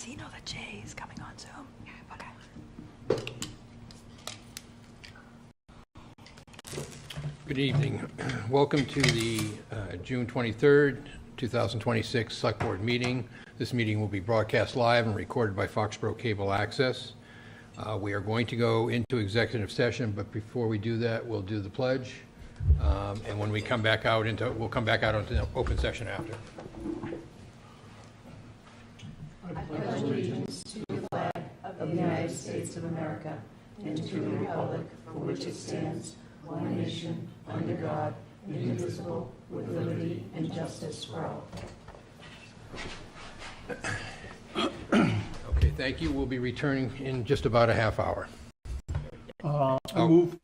Does he know that Jay is coming on Zoom? Yeah, okay. Good evening. Welcome to the June 23rd, 2026 Select Board meeting. This meeting will be broadcast live and recorded by Foxboro Cable Access. We are going to go into executive session, but before we do that, we'll do the pledge. And when we come back out we'll come back out into open session after. I pledge allegiance to the flag of the United States of America and to the republic for which it stands, one nation, under God, indivisible, with liberty and justice for all. Okay, thank you. We'll be returning in just about a half hour. I move.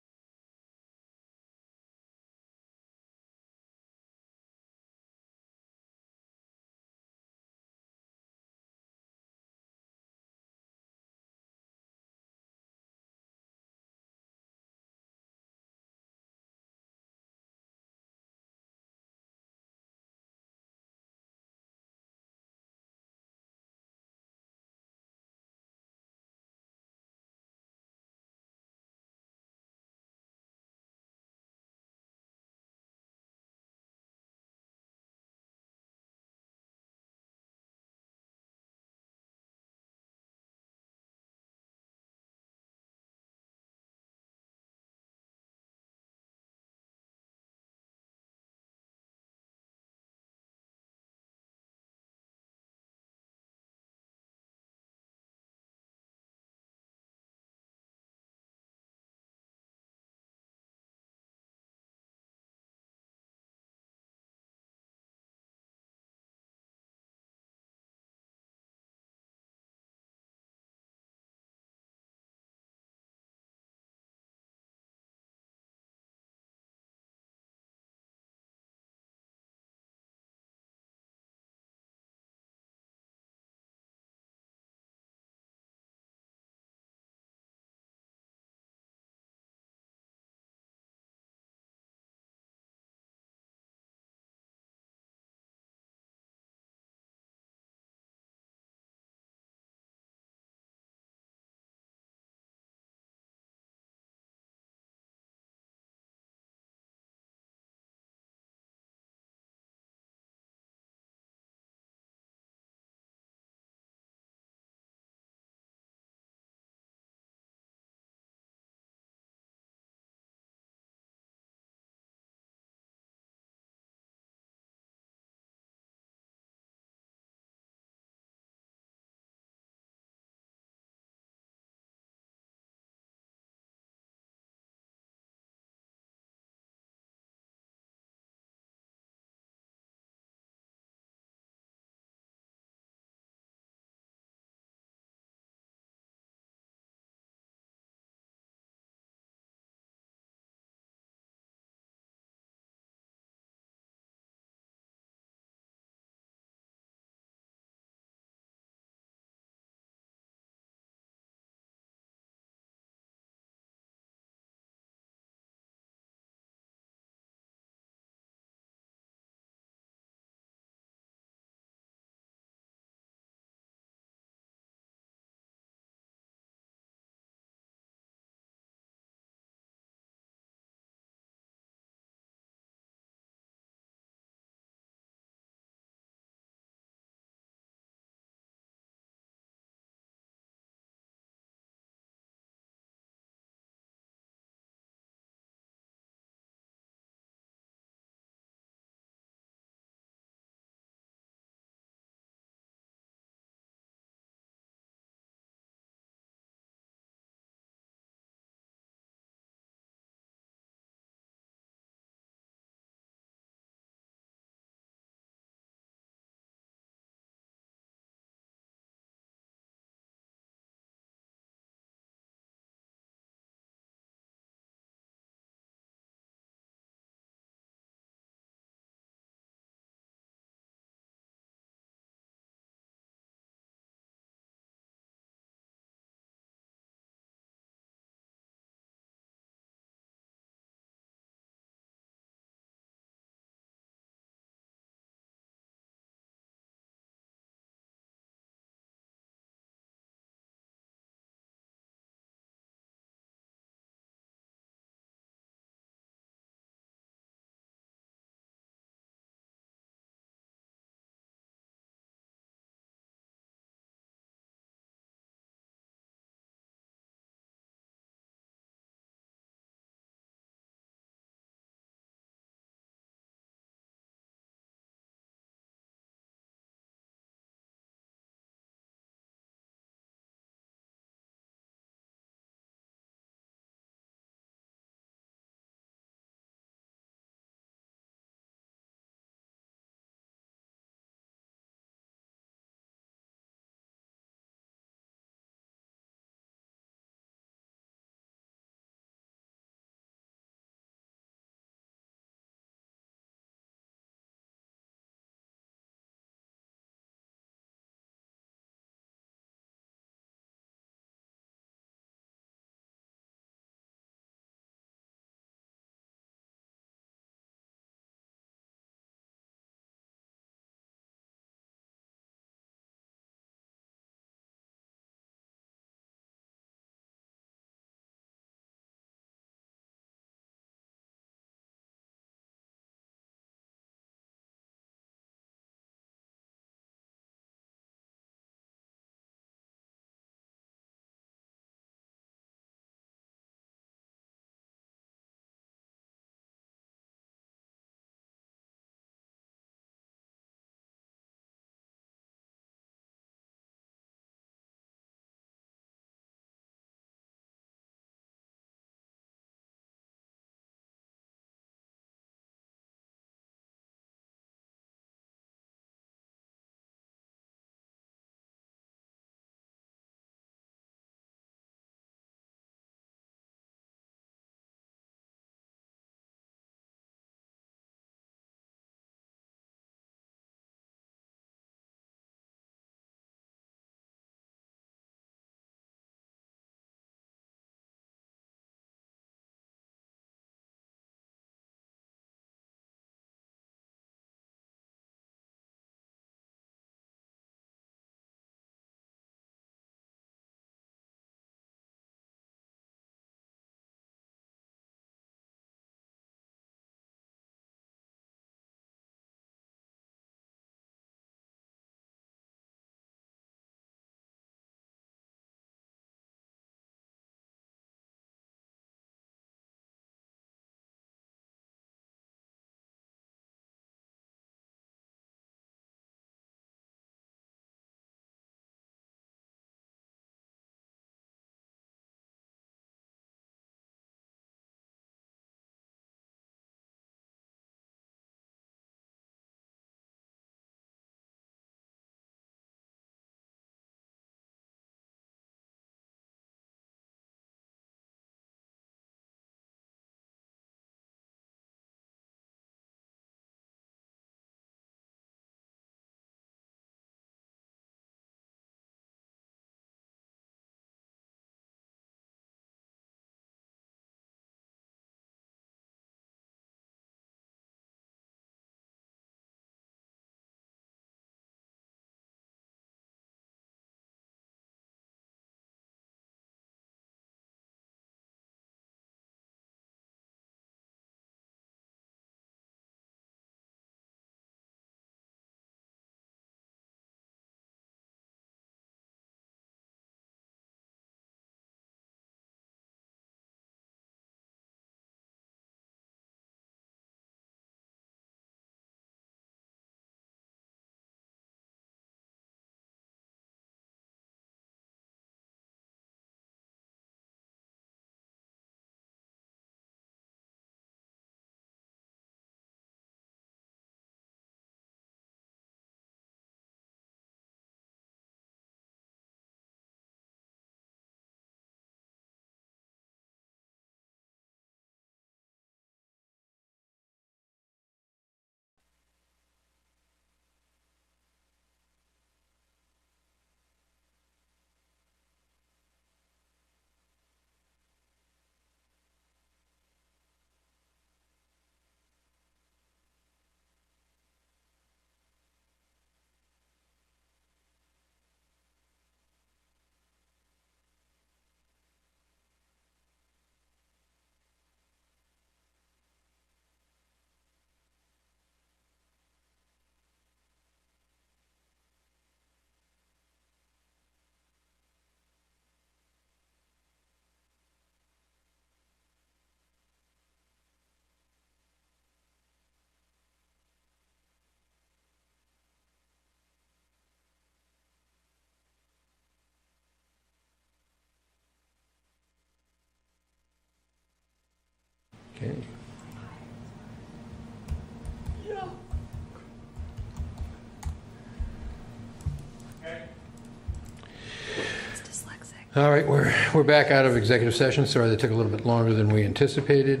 All right, we're back out of executive session. Sorry that took a little bit longer than we anticipated.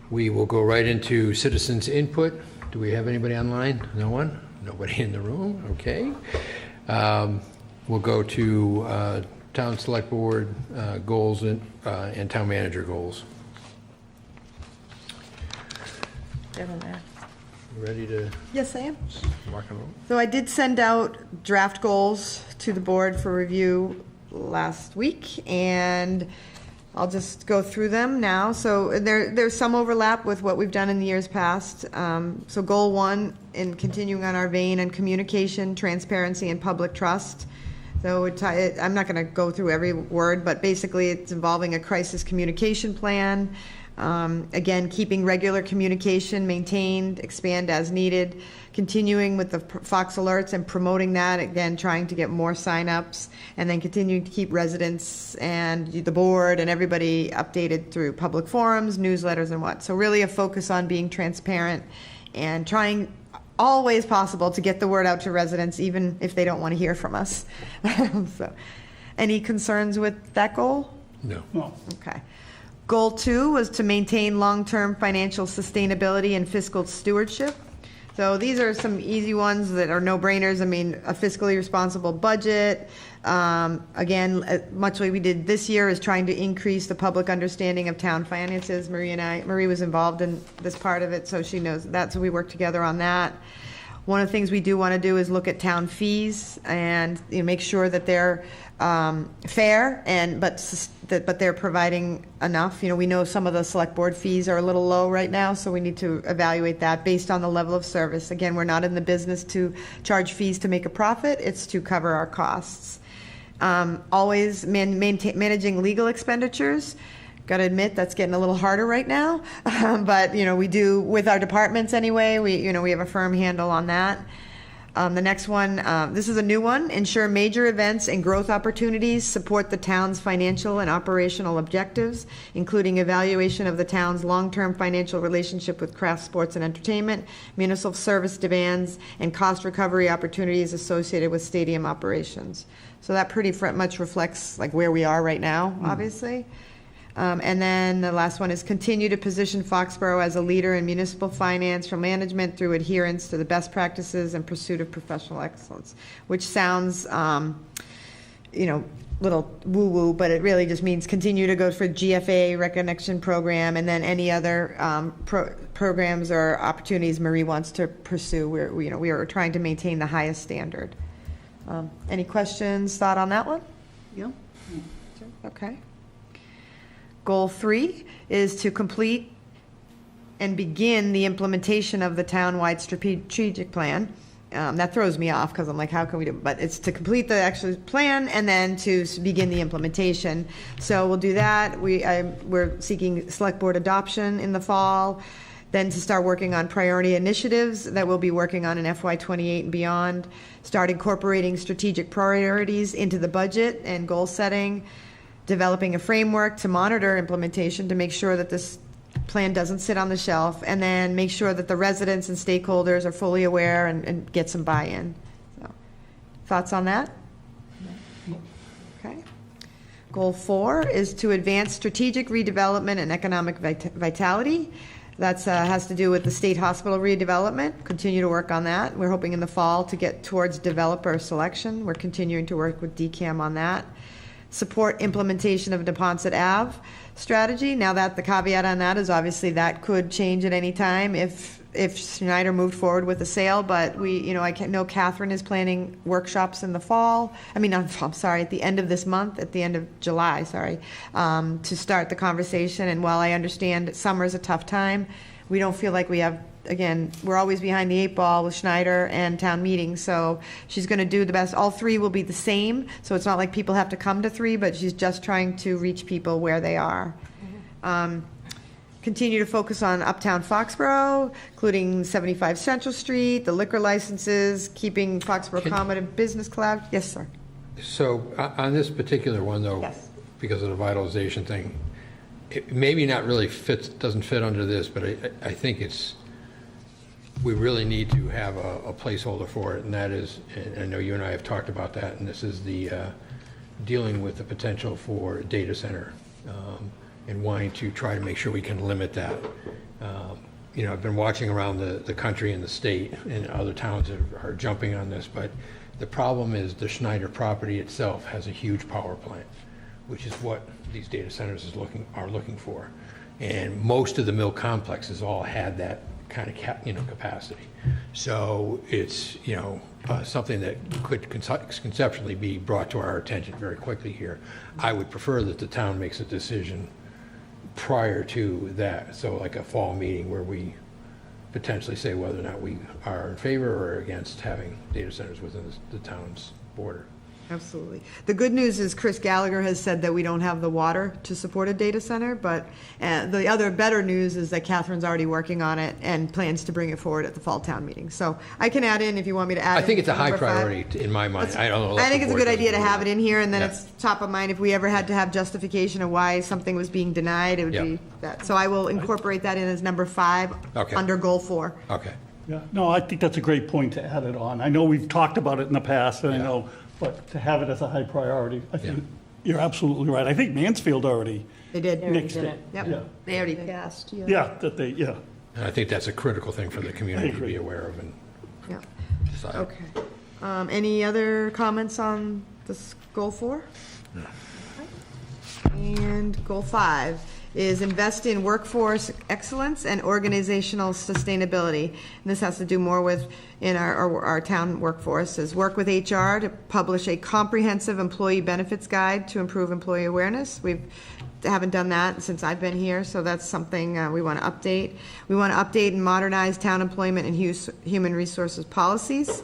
We will go right into citizens' input. Do we have anybody online? No one? Nobody in the room? Okay. We'll go to town select board goals and town manager goals. Ready to Yes, I am. rock and roll? So I did send out draft goals to the board for review last week, and I'll just go through them now. So there's some overlap with what we've done in the years past. So goal 1, in continuing on our vein on communication, transparency, and public trust. So I'm not going to go through every word, but basically it's involving a crisis communication plan. Again, keeping regular communication maintained, expand as needed, continuing with the Fox alerts and promoting that, again, trying to get more signups, and then continuing to keep residents and the board and everybody updated through public forums, newsletters, and what. So really a focus on being transparent and trying all ways possible to get the word out to residents, even if they don't want to hear from us. So, any concerns with that goal? No. No. Okay. Goal 2 was to maintain long-term financial sustainability and fiscal stewardship. So these are some easy ones that are no-brainers. I mean, a fiscally responsible budget. Again, much like we did this year, is trying to increase the public understanding of town finances. Marie was involved in this part of it, so she knows that. So we worked together on that. One of the things we do want to do is look at town fees and make sure that they're fair but they're providing enough. We know some of the select board fees are a little low right now, so we need to evaluate that based on the level of service. Again, we're not in the business to charge fees to make a profit. It's to cover our costs. Always managing legal expenditures. Got to admit that's getting a little harder right now, but we do with our departments anyway. We have a firm handle on that. The next one, this is a new one. Ensure major events and growth opportunities support the town's financial and operational objectives, including evaluation of the town's long-term financial relationship with craft, sports, and entertainment, municipal service demands, and cost recovery opportunities associated with stadium operations. So that pretty much reflects like where we are right now, obviously. And then the last one is continue to position Foxborough as a leader in municipal finance for management through adherence to the best practices and pursuit of professional excellence, which sounds, little woo-woo, but it really just means continue to go for GFA recognition program, and then any other programs or opportunities Marie wants to pursue. We are trying to maintain the highest standard. Any questions, thought on that one? Yeah. Okay. Goal 3 is to complete and begin the implementation of the town-wide strategic plan. That throws me off because I'm like, how can we do it? But it's to complete the actual plan and then to begin the implementation. So we'll do that. We're seeking select board adoption in the fall, then to start working on priority initiatives that we'll be working on in FY28 and beyond, start incorporating strategic priorities into the budget and goal setting, developing a framework to monitor implementation to make sure that this plan doesn't sit on the shelf, and then make sure that the residents and stakeholders are fully aware and get some buy-in. So, thoughts on that? Okay. Goal 4 is to advance strategic redevelopment and economic vitality. That has to do with the state hospital redevelopment. Continue to work on that. We're hoping in the fall to get towards developer selection. We're continuing to work with DCAM on that. Support implementation of Neponset Ave strategy. Now that the caveat on that is obviously that could change at any time if Schneider moved forward with a sale, but I know Catherine is planning workshops in the fall. At the end of this month, at the end of July, to start the conversation. And while I understand summer is a tough time, we don't feel like we have, again, we're always behind the 8 ball with Schneider and town meetings, so she's going to do the best. All 3 will be the same, so it's not like people have to come to 3, but she's just trying to reach people where they are. Continue to focus on Uptown Foxborough, including 75 Central Street, the liquor licenses, keeping Foxborough Common and Business Collab. Yes, sir. So on this particular one, though, Yes. Because of the vitalization thing, it maybe not really doesn't fit under this, but I think we really need to have a placeholder for it, and that is, and I know you and I have talked about that, and this is the dealing with the potential for a data center and wanting to try to make sure we can limit that. I've been watching around the country and the state, and other towns are jumping on this, but the problem is the Schneider property itself has a huge power plant, which is what these data centers are looking for. And most of the mill complexes all had that kind of capacity. So it's, something that could conceptually be brought to our attention very quickly here. I would prefer that the town makes a decision prior to that, so like a fall meeting where we potentially say whether or not we are in favor or against having data centers within the town's border. Absolutely. The good news is Chris Gallagher has said that we don't have the water to support a data center, but the other better news is that Catherine's already working on it and plans to bring it forward at the fall town meeting. So I can add in if you want me to add. I think it's a high number 5. priority in my mind. I don't know. I think it's a good idea to have it in here, and then Yeah. it's top of mind. If we ever had to have justification of why something was being denied, it would Yeah. be that. So I will incorporate that in as number 5 Okay. under goal 4. Okay. Yeah, no, I think that's a great point to add it on. I know we've talked about it in the past, and I Yeah. know, but to have it as a high priority, I think Yeah. you're absolutely right. I think Mansfield already They did. nixed it. Yep. Yeah. They already passed. Yeah, that they, yeah. And I think that's a critical thing for the community to agree. be aware of and Yeah. decide. Okay. Any other comments on this goal 4? And goal 5 is invest in workforce excellence and organizational sustainability. And this has to do more with in our town workforce, is work with HR to publish a comprehensive employee benefits guide to improve employee awareness. We haven't done that since I've been here, so that's something we want to update. We want to update and modernize town employment and human resources policies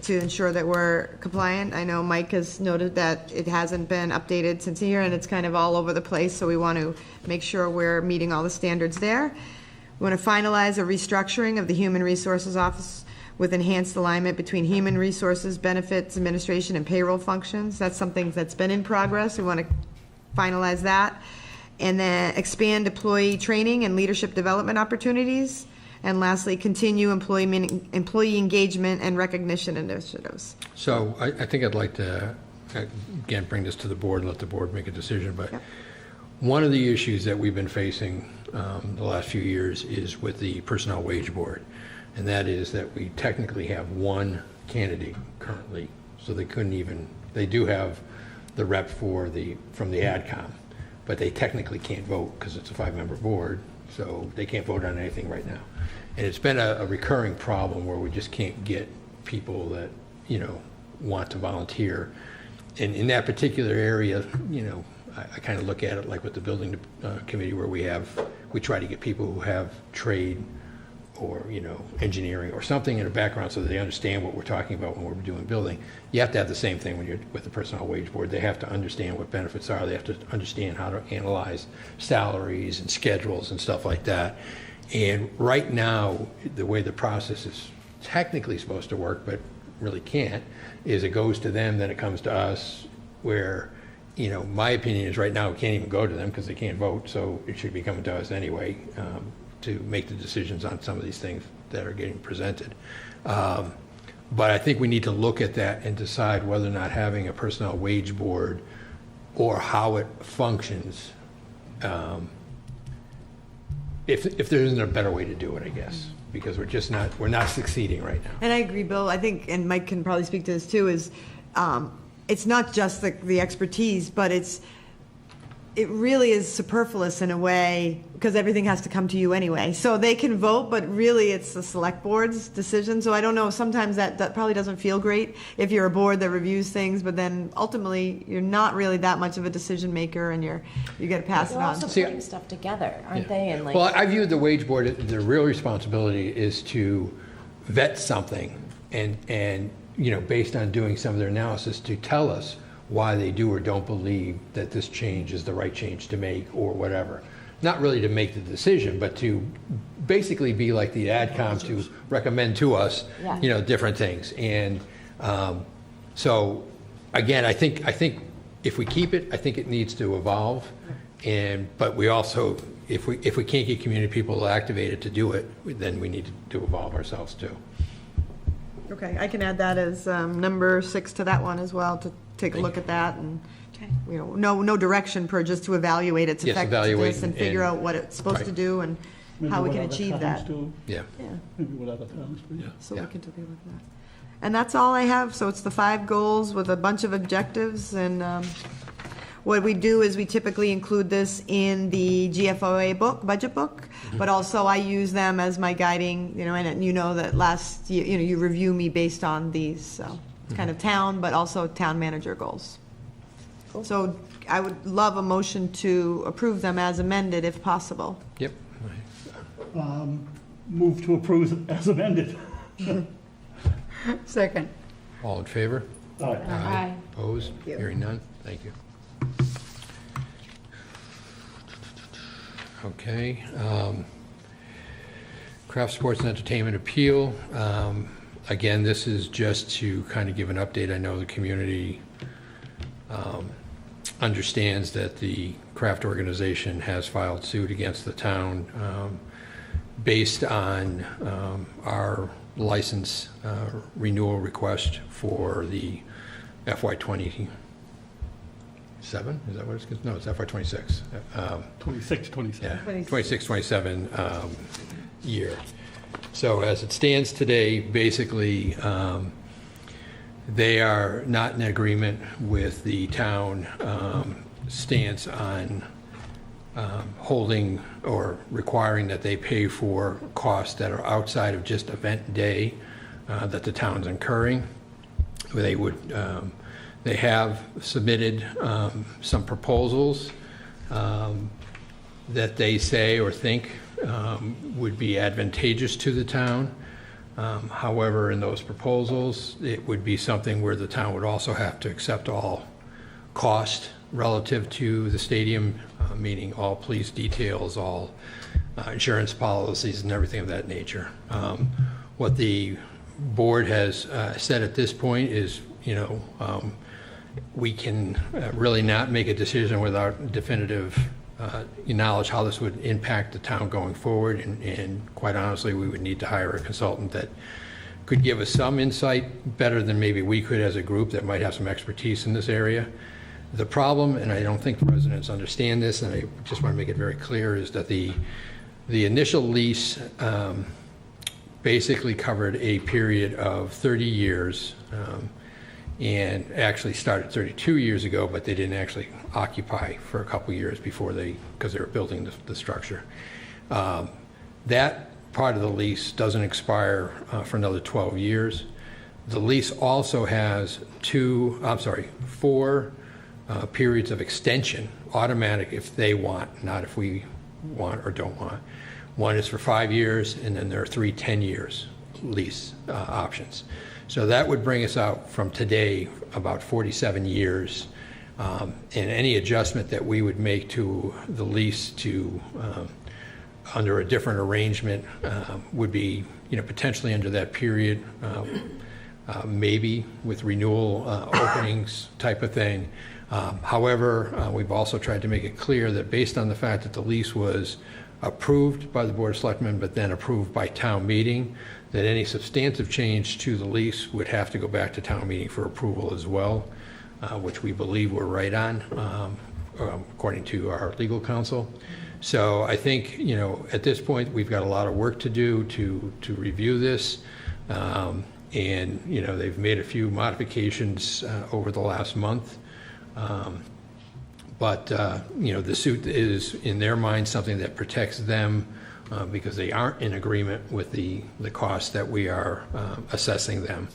to ensure that we're compliant. I know Mike has noted that it hasn't been updated since here, and it's kind of all over the place, so we want to make sure we're meeting all the standards there. We want to finalize a restructuring of the Human Resources Office with enhanced alignment between human resources, benefits, administration, and payroll functions. That's something that's been in progress. We want to finalize that. And then expand employee training and leadership development opportunities. And lastly, continue employee engagement and recognition initiatives. So I think I'd like to, again, bring this to the board and let the board make a decision. But Yep. one of the issues that we've been facing the last few years is with the Personnel Wage Board. And that is that we technically have one candidate currently. So they couldn't even, they do have the rep from the AdCom, but they technically can't vote because it's a 5-member board. So they can't vote on anything right now. And it's been a recurring problem where we just can't get people that, want to volunteer. And in that particular area, I kind of look at it like with the building committee where we try to get people who have trade or, engineering or something in a background so that they understand what we're talking about when we're doing building. You have to have the same thing when you're with the Personnel Wage Board. They have to understand what benefits are. They have to understand how to analyze salaries and schedules and stuff like that. And right now, the way the process is technically supposed to work, but really can't, is it goes to them, then it comes to us, where, my opinion is right now it can't even go to them because they can't vote, so it should be coming to us anyway to make the decisions on some of these things that are getting presented. But I think we need to look at that and decide whether or not having a Personnel Wage Board or how it functions, if there isn't a better way to do it, I guess, because we're not succeeding right now. And I agree, Bill. I think, and Mike can probably speak to this too, is it's not just the expertise, but it really is superfluous in a way because everything has to come to you anyway. So they can vote, but really it's the select board's decision. So I don't know, sometimes that probably doesn't feel great if you're a board that reviews things, but then ultimately you're not really that much of a decision maker and you got to pass it They're on. also See, putting stuff together, aren't Yeah. they? And Well, I viewed the wage board, the real responsibility is to vet something and based on doing some of their analysis, to tell us why they do or don't believe that this change is the right change to make or whatever. Not really to make the decision, but to basically be like the AdCom to recommend to us, Yeah. different things. And so, again, I think if we keep it, I think it needs to evolve. But we also, if we can't get community people activated to do it, then we need to evolve ourselves too. Okay, I can add that as number 6 to that one as well, to take a look at that and Okay. You know, no direction per, just to evaluate its Yes, evaluate effectiveness and figure and- out what it's supposed to right. do and Maybe how we what can other achieve towns that. do. Yeah. Yeah, Maybe what other towns do. Yeah. so Yeah. we can do with that. And that's all I have. So it's the 5 goals with a bunch of objectives. And what we do is we typically include this in the GFOA book, budget book, but also I use them as my guiding, you know, and you know that last year, you know, you review me based on these. So it's kind of town, but also town manager goals. So I would love a motion to approve them as amended if possible. Yep. Move to approve as amended. Second. All in favor? All right. Aye. Opposed? you. Hearing none? Thank you. Okay. Craft Sports and Entertainment Appeal. Again, this is just to kind of give an update. I know the community understands that the craft organization has filed suit against the town based on our license renewal request for the FY '27. Is that what it's? No, it's FY '26. 26, 27. Yeah, 26, 27 year. So as it stands today, basically, they are not in agreement with the town stance on holding or requiring that they pay for costs that are outside of just event day that the town's incurring. They have submitted some proposals that they say or think would be advantageous to the town. However, in those proposals, it would be something where the town would also have to accept all cost relative to the stadium, meaning all police details, all insurance policies, and everything of that nature. What the board has said at this point is, we can really not make a decision without definitive knowledge how this would impact the town going forward, and quite honestly, we would need to hire a consultant that could give us some insight better than maybe we could as a group that might have some expertise in this area. The problem, and I don't think the residents understand this, and I just want to make it very clear, is that the initial lease basically covered a period of 30 years, and actually started 32 years ago, but they didn't actually occupy for a couple years before because they were building the structure. That part of the lease doesn't expire for another 12 years. The lease also has 4 periods of extension, automatic if they want, not if we want or don't want. One is for 5 years, and then there are 3 10-year lease options. So that would bring us out from today about 47 years. And any adjustment that we would make to the lease to under a different arrangement would be, potentially under that period, maybe with renewal openings type of thing. However, we've also tried to make it clear that based on the fact that the lease was approved by the Board of Selectmen, but then approved by town meeting, that any substantive change to the lease would have to go back to town meeting for approval as well, which we believe we're right on, according to our legal counsel. So I think, at this point, we've got a lot of work to do to review this. And, they've made a few modifications over the last month. But the suit is, in their mind, something that protects them because they aren't in agreement with the costs that we are assessing them.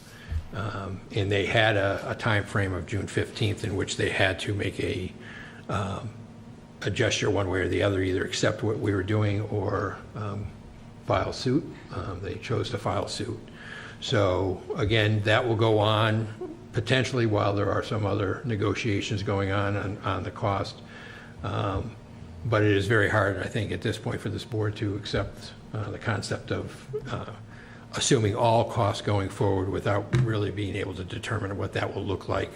And they had a time frame of June 15th in which they had to make a gesture one way or the other, either accept what we were doing or file suit. They chose to file suit. So again, that will go on potentially while there are some other negotiations going on the cost. But it is very hard, I think, at this point for this board to accept the concept of assuming all costs going forward without really being able to determine what that will look like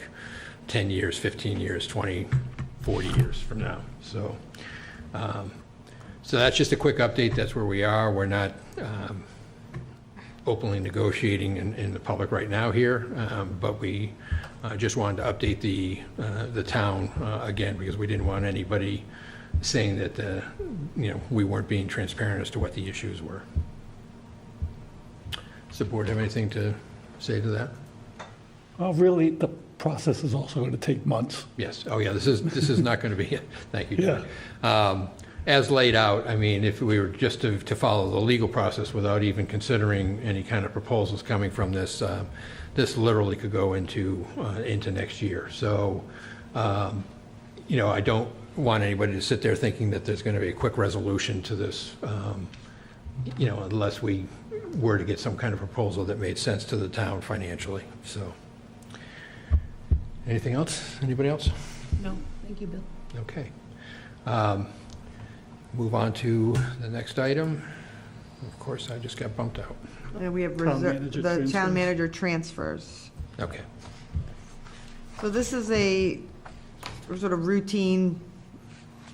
10 years, 15 years, 20, 40 years from now. So, so that's just a quick update. That's where we are. We're not openly negotiating in the public right now here, but we just wanted to update the town again, because we didn't want anybody saying that, we weren't being transparent as to what the issues were. Does the board have anything to say to that? Well, really, the process is also going to take months. Yes. Oh, yeah, this is not going to be, thank you, Doug. Yeah. As laid out, I mean, if we were just to follow the legal process without even considering any kind of proposals coming from this, this literally could go into next year. So, I don't want anybody to sit there thinking that there's going to be a quick resolution to this, unless we were to get some kind of proposal that made sense to the town financially. So, anything else? Anybody else? No, thank you, Bill. Okay. Move on to the next item. Of course, I just got bumped out. And we have Town manager the town transfers. manager transfers. Okay. So this is a sort of routine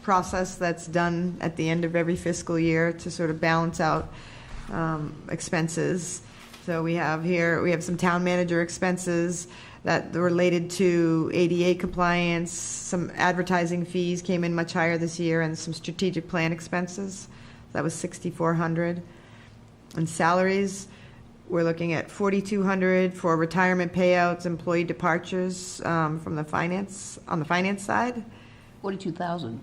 process that's done at the end of every fiscal year to sort of balance out expenses. So we have some town manager expenses that are related to ADA compliance, some advertising fees came in much higher this year, and some strategic plan expenses. That was $6,400. And salaries, we're looking at $4,200 for retirement payouts, employee departures from the finance, on the finance side. 42,000.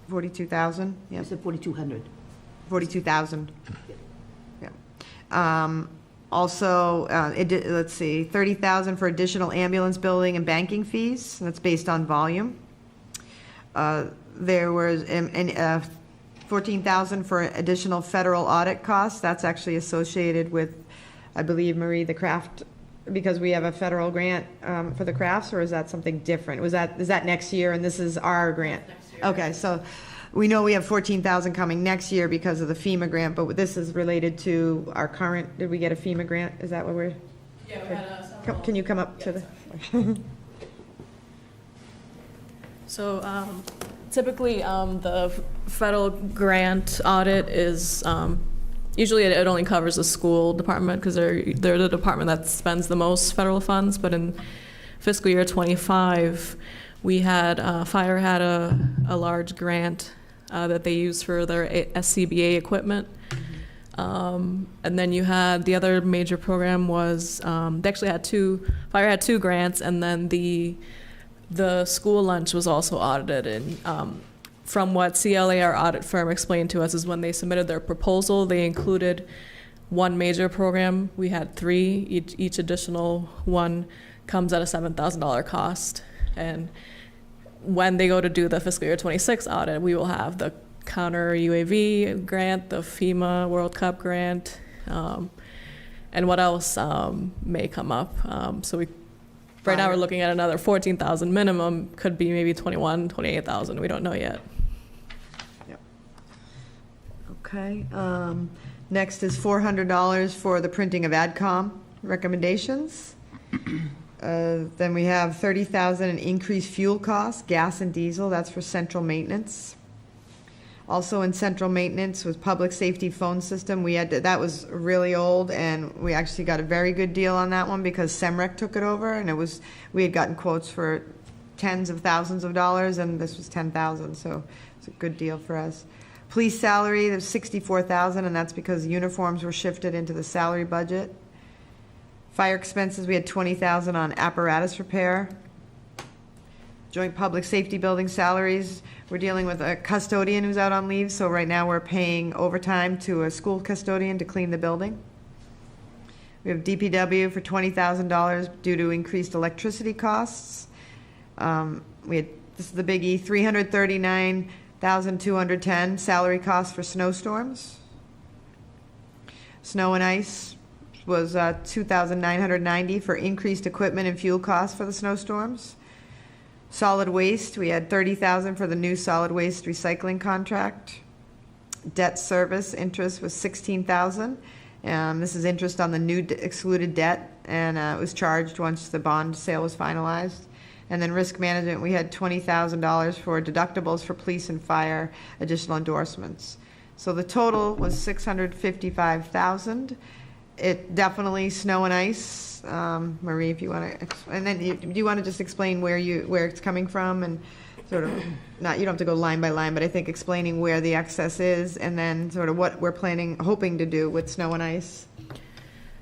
42,000, I yeah, said 4,200. 42,000. Yeah. Also, let's see, 30,000 for additional ambulance building and banking fees, and that's based on volume. There was 14,000 for additional federal audit costs. That's actually associated with, I believe, Marie, the craft, because we have a federal grant for the crafts, or is that something different? Is that next year, and this is our grant? Next year. Okay, so we know we have 14,000 coming next year because of the FEMA grant, but this is related to our current, did we get a FEMA grant? Is that what we're? Yeah, we had several. Can you come up to the? So typically, the federal grant audit is, usually it only covers the school department because they're the department that spends the most federal funds, but in fiscal year 25, we had, Fire had a large grant that they used for their SCBA equipment. And then you had the other major program was, they actually had Fire had two grants, and then the school lunch was also audited. And from what CLA, our audit firm, explained to us is when they submitted their proposal, they included one major program. We had three. Each additional one comes at a $7,000 cost. And when they go to do the fiscal year 26 audit, we will have the counter UAV grant, the FEMA World Cup grant, and what else may come up. So right now we're looking at another 14,000 minimum, could be maybe 28,000. We don't know yet. Yep. Okay. Next is $400 for the printing of AdCom recommendations. Then we have 30,000 in increased fuel costs, gas and diesel. That's for central maintenance. Also in central maintenance was public safety phone system. That was really old, and we actually got a very good deal on that one because SEMREC took it over, and we had gotten quotes for tens of thousands of dollars, and this was 10,000, so it's a good deal for us. Police salary, there's 64,000, and that's because uniforms were shifted into the salary budget. Fire expenses, we had 20,000 on apparatus repair. Joint public safety building salaries, we're dealing with a custodian who's out on leave, so right now we're paying overtime to a school custodian to clean the building. We have DPW for $20,000 due to increased electricity costs. This is the biggie, $339,210 salary costs for snowstorms. Snow and ice was $2,990 for increased equipment and fuel costs for the snowstorms. Solid waste, we had $30,000 for the new solid waste recycling contract. Debt service interest was $16,000. This is interest on the new excluded debt, and it was charged once the bond sale was finalized. And then risk management, we had $20,000 for deductibles for police and fire, additional endorsements. So the total was $655,000. it definitely snow and ice. Marie, if you want to, and then do you want to just explain where it's coming from and sort of, not, you don't have to go line by line, but I think explaining where the excess is and then sort of what we're hoping to do with snow and ice.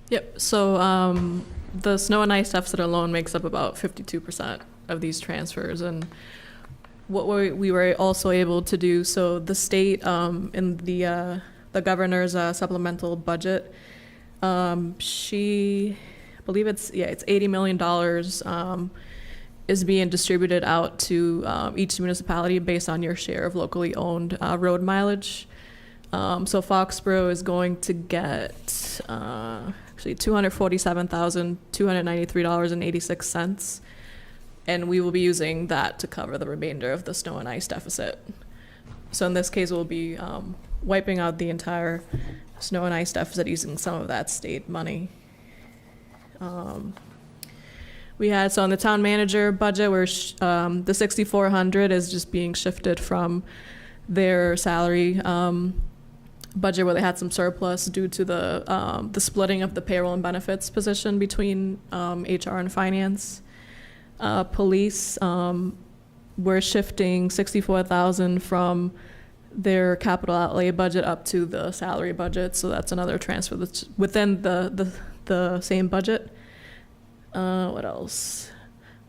Yep, so the snow and ice deficit alone makes up about 52% of these transfers. And what we were also able to do, so the state in the governor's supplemental budget, I believe it's $80 million is being distributed out to each municipality based on your share of locally owned road mileage. So Foxborough is going to get actually $247,293.86, and we will be using that to cover the remainder of the snow and ice deficit. So in this case, we'll be wiping out the entire snow and ice deficit using some of that state money. We had, so on the town manager budget, where the $6,400 is just being shifted from their salary budget, where they had some surplus due to the splitting of the payroll and benefits position between HR and finance. Police, we're shifting $64,000 from their capital outlay budget up to the salary budget, so that's another transfer that's within the same budget. What else?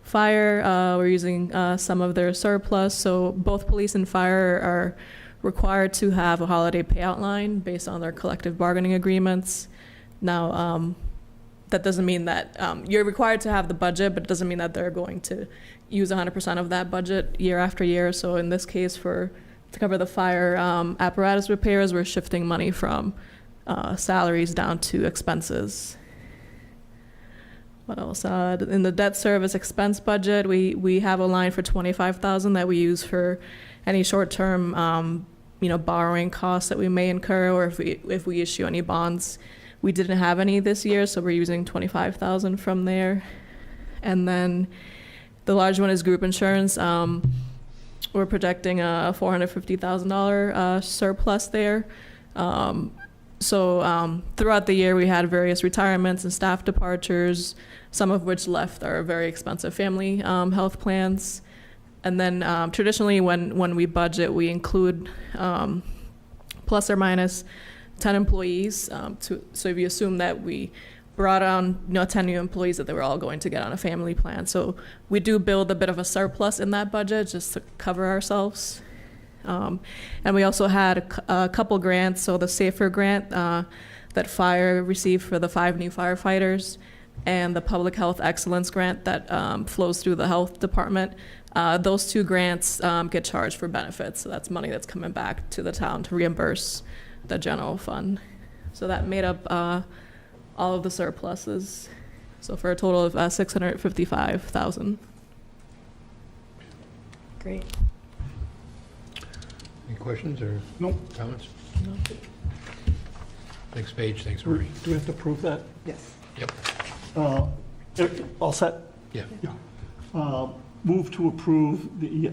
Fire, we're using some of their surplus. So both police and fire are required to have a holiday payout line based on their collective bargaining agreements. Now, that doesn't mean that you're required to have the budget, but it doesn't mean that they're going to use 100% of that budget year after year. So in this case, to cover the fire apparatus repairs, we're shifting money from salaries down to expenses. What else? In the debt service expense budget, we have a line for $25,000 that we use for any short-term, borrowing costs that we may incur, or if we issue any bonds. We didn't have any this year, so we're using $25,000 from there. And then the large one is group insurance. We're projecting a $450,000 surplus there. So throughout the year, we had various retirements and staff departures, some of which left our very expensive family health plans. And then traditionally, when we budget, we include plus or minus 10 employees. So if you assume that we brought on 10 new employees, that they were all going to get on a family plan. So we do build a bit of a surplus in that budget just to cover ourselves. And we also had a couple grants. So the SAFER grant that fire received for the 5 new firefighters, and the Public Health Excellence grant that flows through the health department. Those 2 grants get charged for benefits. So that's money that's coming back to the town to reimburse the general fund. So that made up all of the surpluses. So for a total of $655,000. Great. Any questions or Nope. comments? No. Thanks, Paige. Thanks, Marie. Do we have to prove that? Yes. Yep. All set? Yeah. Yeah. Move to approve the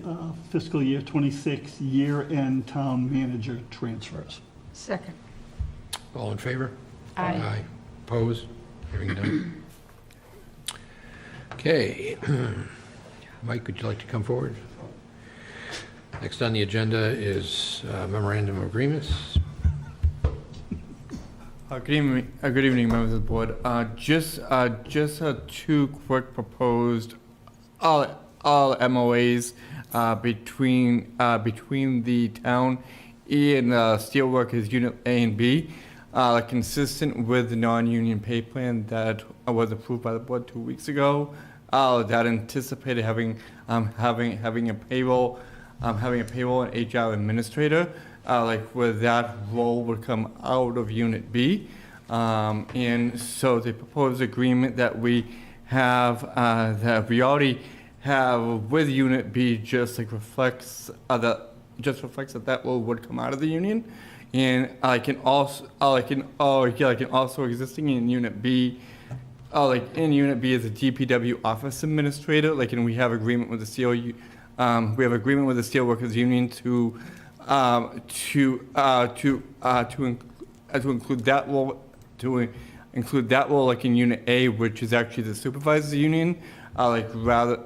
fiscal year 26 year-end town manager transfers. Second. All in favor? Aye. Opposed? Hearing none. Okay. Mike, would you like to come forward? Next on the agenda is memorandum of agreements. Good evening, members of the board. Just 2 quick proposed all MOAs between the town and Steelworkers Unit A and B, consistent with the non-union pay plan that was approved by the board 2 weeks ago. That anticipated having a payroll and HR administrator. Where that role would come out of Unit B. And so the proposed agreement that we have, that we already have with Unit B reflects that role would come out of the union. And I can also existing in Unit B, in Unit B as a DPW office administrator, and we have agreement with the Steelworkers Union to include that role, to include that role like in Unit A, which is actually the supervisor's union, rather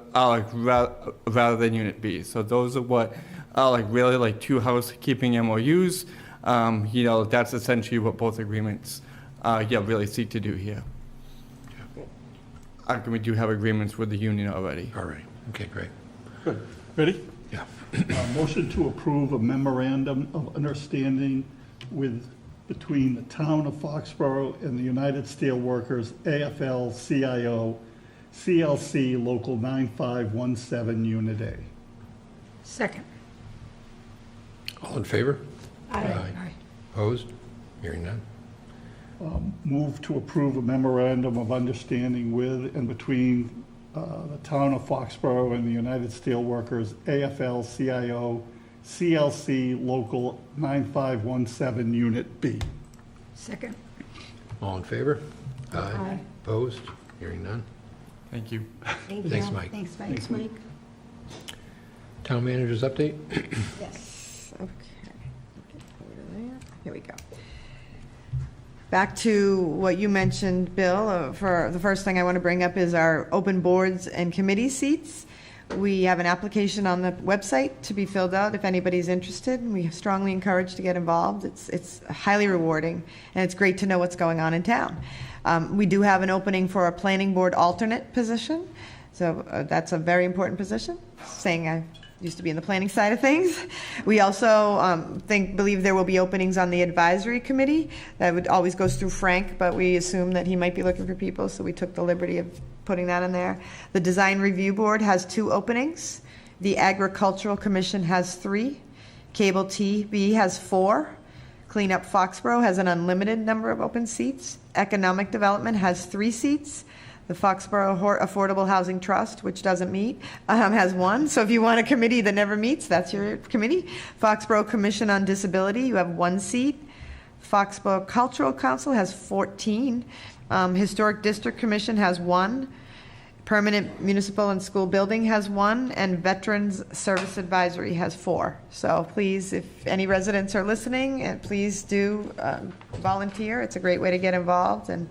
than Unit B. So those are what really like two housekeeping MOUs. That's essentially what both agreements really seek to do here. We do have agreements with the union already. All right. Okay, great. Good. Ready? Yeah. Motion to approve a memorandum of understanding between the town of Foxborough and the United Steelworkers, AFL-CIO, CLC Local 9517, Unit A. Second. All in favor? Aye. Opposed? Hearing none. Move to approve a memorandum of understanding with and between the town of Foxborough and the United Steelworkers, AFL-CIO, CLC Local 9517, Unit B. Second. All in favor? Aye. Opposed? Hearing none. Thank you. Thanks, Mike. Thanks, Mike. Thanks, Mike. Town manager's update? Yes, okay. Over to there. Here we go. Back to what you mentioned, Bill, for the first thing I want to bring up is our open boards and committee seats. We have an application on the website to be filled out if anybody's interested, and we strongly encourage to get involved. It's highly rewarding, and it's great to know what's going on in town. We do have an opening for a planning board alternate position, so that's a very important position, saying I used to be in the planning side of things. We also believe there will be openings on the advisory committee. That would always goes through Frank, but we assume that he might be looking for people, so we took the liberty of putting that in there. The design review board has 2 openings. The agricultural commission has 3. Cable TV has 4. Clean Up Foxborough has an unlimited number of open seats. Economic development has 3 seats. The Foxborough Affordable Housing Trust, which doesn't meet, has 1. So if you want a committee that never meets, that's your committee. Foxborough Commission on Disability, you have 1 seat. Foxborough Cultural Council has 14. Historic District Commission has 1. Permanent Municipal and School Building has 1. And Veterans Service Advisory has 4. So please, if any residents are listening, please do volunteer. It's a great way to get involved and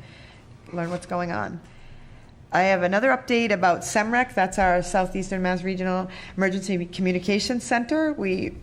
learn what's going on. I have another update about SEMREC. That's our Southeastern Mass Regional Emergency Communications Center. We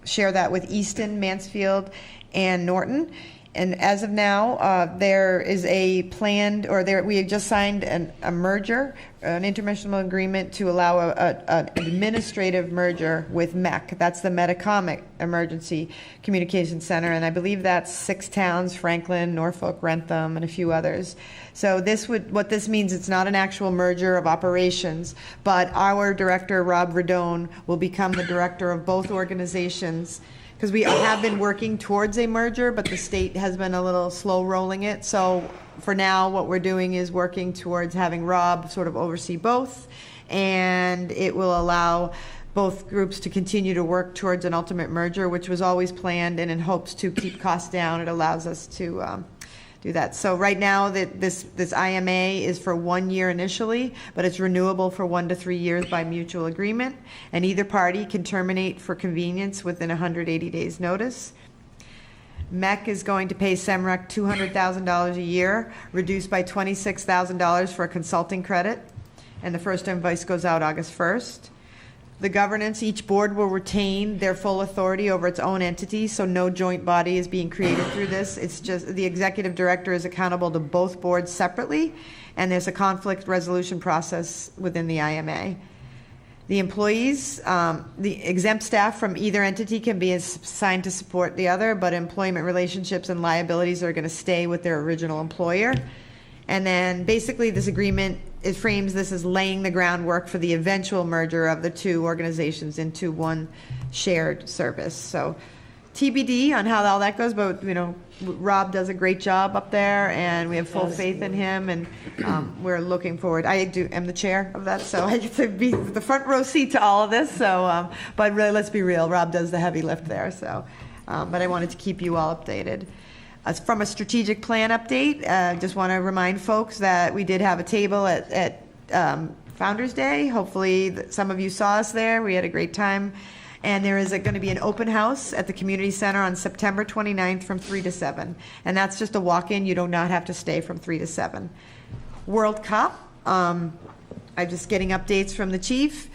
share that with Easton, Mansfield, and Norton. And as of now, there is a planned, we have just signed a merger, an intermunicipal agreement to allow an administrative merger with MEC. That's the Metacom Emergency Communication Center, and I believe that's 6 towns: Franklin, Norfolk, Rentham, and a few others. So what this means, it's not an actual merger of operations, but our director, Rob Radone, will become the director of both organizations, because we have been working towards a merger, but the state has been a little slow rolling it. So for now, what we're doing is working towards having Rob sort of oversee both, and it will allow both groups to continue to work towards an ultimate merger, which was always planned, and in hopes to keep costs down, it allows us to do that. So right now, this IMA is for 1 year initially, but it's renewable for 1 to 3 years by mutual agreement, and either party can terminate for convenience within 180 days notice. MEC is going to pay SEMREC $200,000 a year, reduced by $26,000 for a consulting credit, and the first invoice goes out August 1st. The governance, each board will retain their full authority over its own entity, so no joint body is being created through this. It's just the executive director is accountable to both boards separately, and there's a conflict resolution process within the IMA. The employees, the exempt staff from either entity can be assigned to support the other, but employment relationships and liabilities are going to stay with their original employer. And then basically this agreement, it frames this as laying the groundwork for the eventual merger of the 2 organizations into one shared service. So TBD on how all that goes, but Rob does a great job up there, and we have full faith in him, and we're looking forward. I am the chair of that, so I get to be the front row seat to all of this. So, but really, let's be real, Rob does the heavy lift there. So, but I wanted to keep you all updated. From a strategic plan update, just want to remind folks that we did have a table at Founders Day. Hopefully some of you saw us there. We had a great time. And there is going to be an open house at the community center on September 29th from 3 to 7. And that's just a walk-in. You do not have to stay from 3 to 7. World Cup, I'm just getting updates from the chief.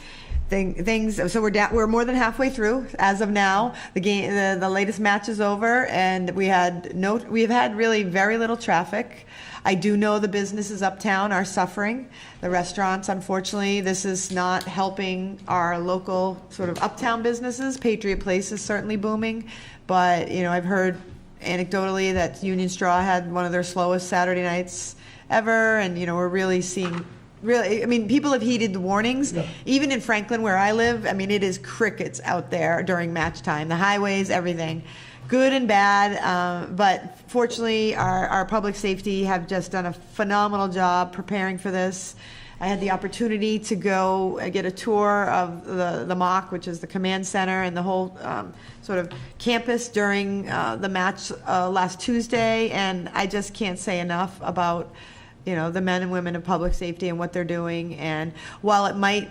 So we're more than halfway through as of now. The latest match is over, and we've had really very little traffic. I do know the businesses uptown are suffering. The restaurants, unfortunately, this is not helping our local sort of uptown businesses. Patriot Place is certainly booming, but I've heard anecdotally that Union Straw had one of their slowest Saturday nights ever, and we're really seeing. Really, people have heeded the warnings. Yeah. Even in Franklin, where I live, it is crickets out there during match time. The highways, everything. Good and bad, but fortunately, our public safety have just done a phenomenal job preparing for this. I had the opportunity to go get a tour of the MOC, which is the command center, and the whole sort of campus during the match last Tuesday, and I just can't say enough about the men and women of public safety and what they're doing. And while it might,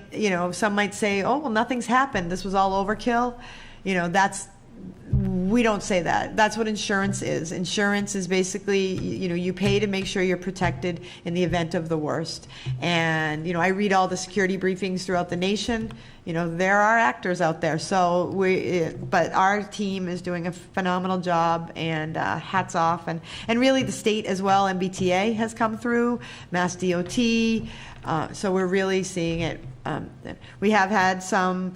some might say, oh, well, nothing's happened, this was all overkill, we don't say that. That's what insurance is. Insurance is basically, you pay to make sure you're protected in the event of the worst. And, I read all the security briefings throughout the nation. There are actors out there. But our team is doing a phenomenal job, and hats off. And really the state as well, MBTA has come through, Mass DOT. So we're really seeing it. We have had some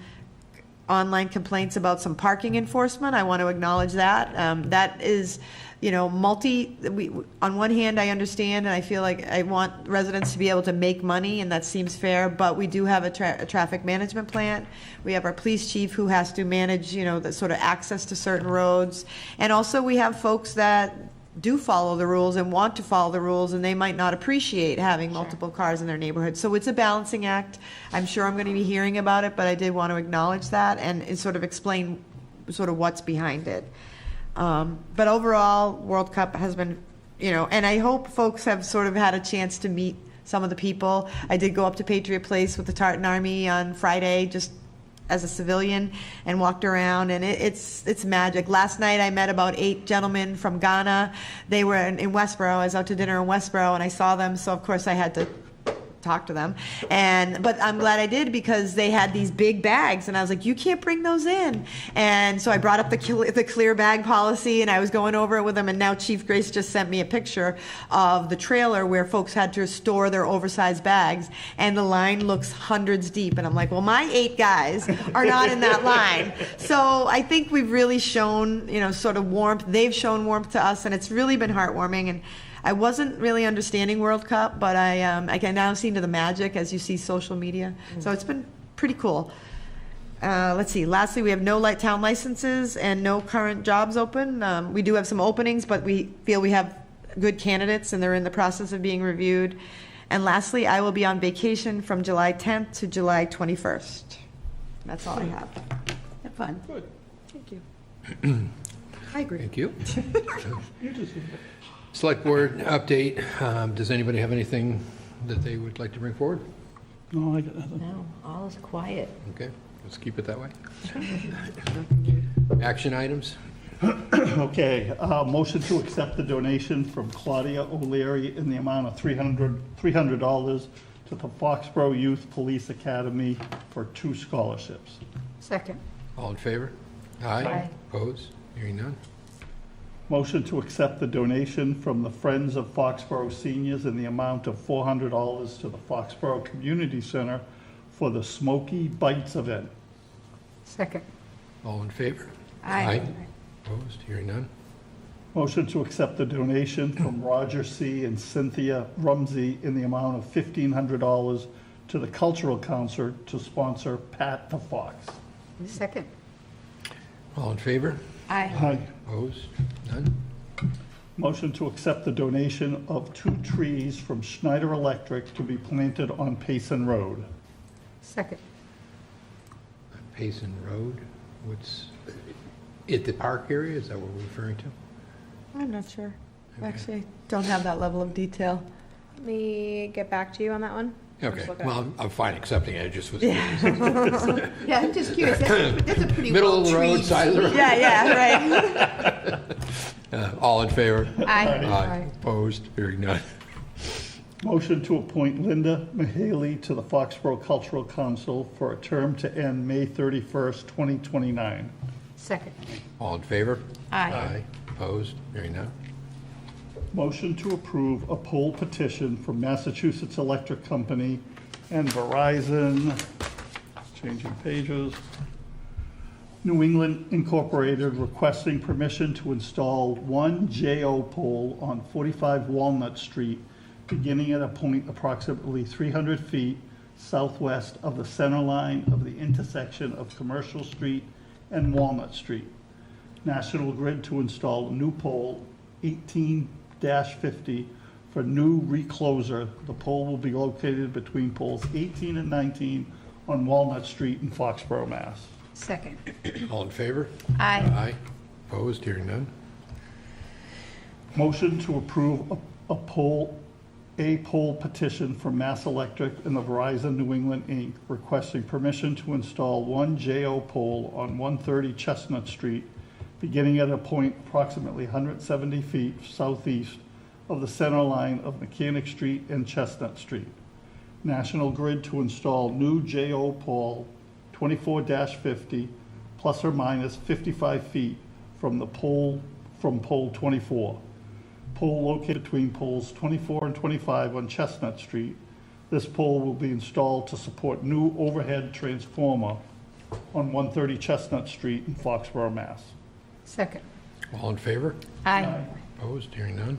online complaints about some parking enforcement. I want to acknowledge that. That is, on one hand, I understand, and I feel like I want residents to be able to make money, and that seems fair, but we do have a traffic management plan. We have our police chief who has to manage, the sort of access to certain roads. And also we have folks that do follow the rules and want to follow the rules, and they might not appreciate having multiple cars in their neighborhood. So it's a balancing act. I'm sure I'm going to be hearing about it, but I did want to acknowledge that and sort of explain sort of what's behind it. But overall, World Cup has been, and I hope folks have sort of had a chance to meet some of the people. I did go up to Patriot Place with the Tartan Army on Friday, just as a civilian, and walked around, and it's magic. Last night I met about 8 gentlemen from Ghana. They were in Westboro. I was out to dinner in Westboro, and I saw them, so of course I had to talk to them. But I'm glad I did, because they had these big bags, and I was like, you can't bring those in. And so I brought up the clear bag policy, and I was going over it with them, and now Chief Grace just sent me a picture of the trailer where folks had to store their oversized bags, and the line looks hundreds deep. And I'm like, well, my 8 guys are not in that line. So I think we've really shown, sort of warmth. They've shown warmth to us, and it's really been heartwarming. And I wasn't really understanding World Cup, but I can now see into the magic as you see social media. So it's been pretty cool. Let's see. Lastly, we have no town licenses and no current jobs open. We do have some openings, but we feel we have good candidates, and they're in the process of being reviewed. And lastly, I will be on vacation from July 10th to July 21st. That's all I have. Have fun. Good. Thank you. I agree. Thank you. Select Board update. Does anybody have anything that they would like to bring forward? No, I got nothing. No, all is quiet. Okay, let's keep it that way. Action items? Okay, motion to accept the donation from Claudia O'Leary in the amount of $300 to the Foxborough Youth Police Academy for 2 scholarships. Second. All in favor? Aye. Opposed? Hearing none? Motion to accept the donation from the Friends of Foxborough Seniors in the amount of $400 to the Foxborough Community Center for the Smoky Bites event. Second. All in favor? Aye. Opposed? Hearing none? Motion to accept the donation from Roger C. and Cynthia Rumsey in the amount of $1,500 to the Cultural Council to sponsor Pat the Fox. Second. All in favor? Aye. Aye. Opposed? None? Motion to accept the donation of 2 trees from Schneider Electric to be planted on Payson Road. Second. Payson Road, what's, at the park area, is that what we're referring to? I'm not sure. Okay. Actually, don't have that level of detail. Let me get back to you on that one. Okay, looking well, I'm fine accepting it, I just was Yeah. curious. Yeah, I'm just curious, that's a pretty Middle of the road, well-treated side of the road. Yeah, right. All in favor? Aye. Aye. Opposed? Hearing none. Motion to appoint Linda Mahaley to the Foxborough Cultural Council for a term to end May 31st, 2029. Second. All in favor? Aye. Opposed? Hearing none. Motion to approve a poll petition from Massachusetts Electric Company and Verizon, changing pages, New England Incorporated requesting permission to install one JO pole on 45 Walnut Street, beginning at a point approximately 300 feet southwest of the center line of the intersection of Commercial Street and Walnut Street. National Grid to install a new pole, 18-50, for new recloser. The pole will be located between poles 18 and 19 on Walnut Street in Foxborough, Mass. Second. All in favor? Aye. Aye. Opposed? Hearing none. Motion to approve a poll petition from Mass Electric and the Verizon New England, Inc., requesting permission to install one JO pole on 130 Chestnut Street, beginning at a point approximately 170 feet southeast of the center line of Mechanic Street and Chestnut Street. National Grid to install new JO pole 24-50 plus or minus 55 feet from pole 24. Pole located between poles 24 and 25 on Chestnut Street. This pole will be installed to support new overhead transformer on 130 Chestnut Street in Foxborough, Mass. Second. All in favor? Aye. Opposed? Hearing none.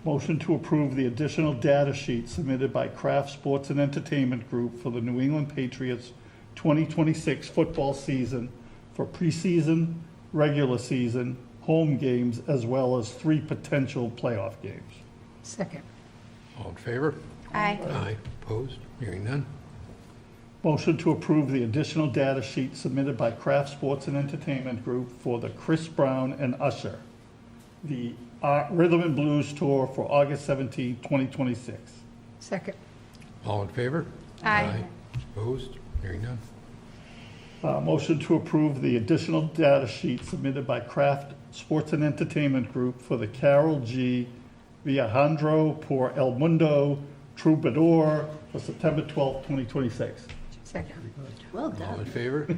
Motion to approve the additional data sheet submitted by Kraft Sports and Entertainment Group for the New England Patriots 2026 football season for preseason, regular season, home games, as well as 3 potential playoff games. Second. All in favor? Aye. Aye. Opposed? Hearing none. Motion to approve the additional data sheet submitted by Kraft Sports and Entertainment Group for the Chris Brown and Usher, the Rhythm and Blues Tour for August 17, 2026. Second. All in favor? Aye. Opposed? Hearing none. Motion to approve the additional data sheet submitted by Kraft Sports and Entertainment Group for the Carol G. Viajandro por El Mundo Troubadour for September 12, 2026. Second. Well All done. in favor?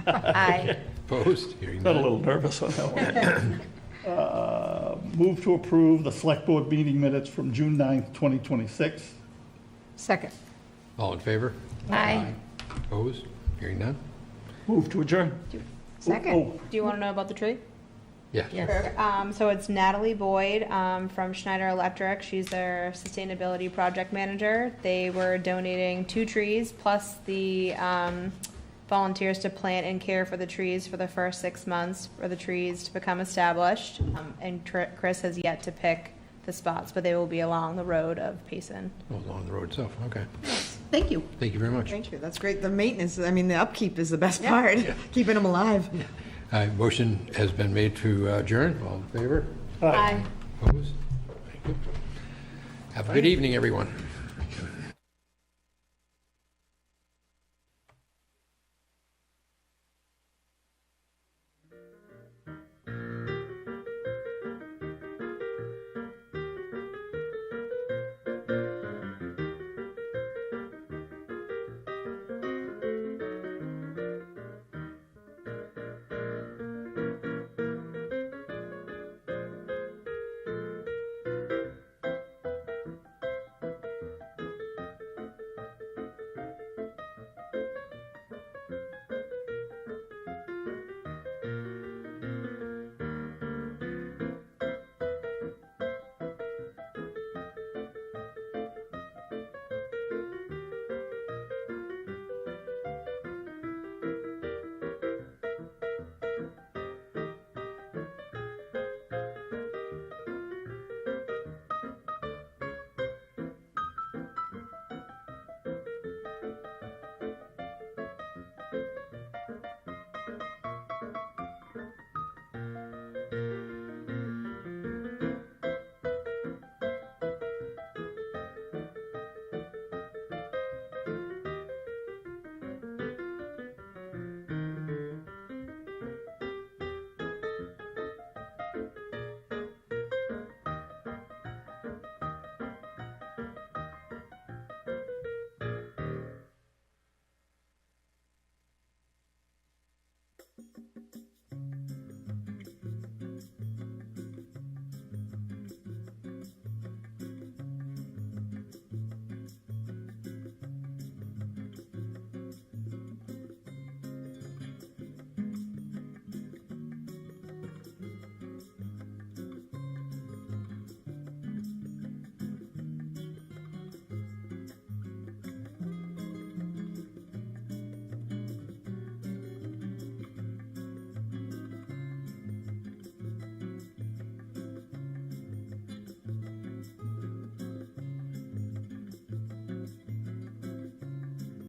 Aye. Opposed? Hearing Got a none. little nervous on that one. Move to approve the Select Board meeting minutes from June 9th, 2026. Second. All in favor? Aye. Opposed? Hearing none. Move to adjourn. Second. Oh, Do you want to know about the tree? Yeah. Yes. So it's Natalie Boyd from Schneider Electric. She's their sustainability project manager. They were donating 2 trees plus the volunteers to plant and care for the trees for the first 6 months for the trees to become established. And Chris has yet to pick the spots, but they will be along the road of Payson. Oh, along the road itself, okay. Thank you. Thank you very much. Thank you, that's great. The maintenance, I mean, the upkeep is the best part, keeping them alive. Motion has been made to adjourn. All in favor? Aye. Opposed? Thank you. Have a good evening, everyone.